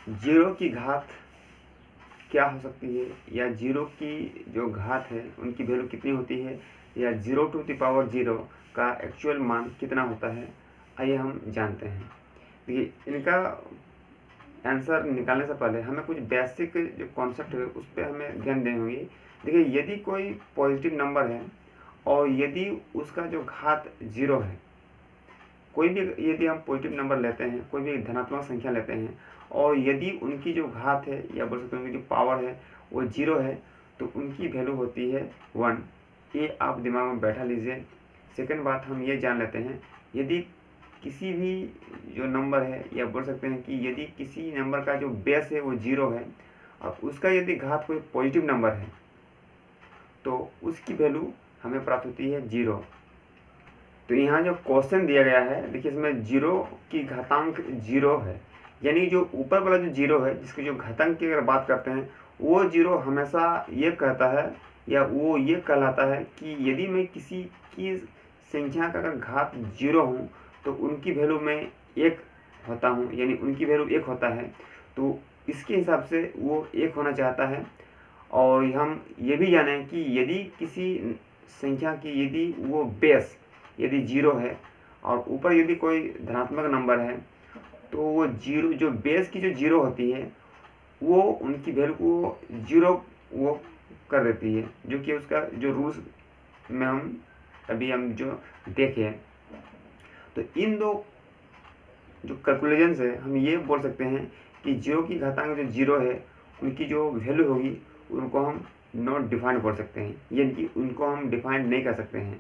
Zero की घात क्या हो सकती है, या जीरो की जो घात है उनकी वैल्यू कितनी होती है, या 0 टू द पावर 0 का एक्चुअल मान कितना होता है, आइए हम जानते हैं। देखिए, इनका आंसर निकालने से पहले हमें कुछ बेसिक जो कॉन्सेप्ट है उस पर हमें ध्यान देनी होगी। देखिए, यदि कोई पॉजिटिव नंबर है और यदि उसका जो घात 0 है, कोई भी यदि हम पॉजिटिव नंबर लेते हैं, कोई भी धनात्मक संख्या लेते हैं और यदि उनकी जो घात है या बोल सकते हैं उनकी जो पावर है वो 0 है, तो उनकी वैल्यू होती है 1। ये आप दिमाग में बैठा लीजिए। सेकंड बात हम ये जान लेते हैं, यदि किसी भी जो नंबर है या बोल सकते हैं कि यदि किसी नंबर का जो बेस है वो 0 है और उसका यदि घात कोई पॉजिटिव नंबर है तो उसकी वैल्यू हमें प्राप्त होती है 0। तो यहाँ जो क्वेश्चन दिया गया है, देखिए इसमें 0 की घातांक 0 है, यानी जो ऊपर वाला जो 0 है जिसकी जो घातांक की अगर बात करते हैं वो 0 हमेशा ये कहता है या वो ये कहलाता है कि यदि मैं किसी की संख्या का अगर घात 0 हूँ तो उनकी वैल्यू में 1 होता हूँ, यानी उनकी वैल्यू 1 होता है, तो इसके हिसाब से वो 1 होना चाहता है। और हम ये भी जानें कि यदि किसी संख्या की यदि वो बेस यदि 0 है और ऊपर यदि कोई धनात्मक नंबर है तो वो 0 जो बेस की जो 0 होती है वो उनकी वैल्यू को 0 वो कर देती है, जो कि उसका जो रूल्स में हम अभी हम जो देखें। तो इन दो जो कैलकुलेशंस है हम ये बोल सकते हैं कि 0 की घातांक जो 0 है उनकी जो वैल्यू होगी उनको हम नॉट डिफाइंड बोल सकते हैं, यानी कि उनको हम डिफाइंड नहीं कर सकते हैं।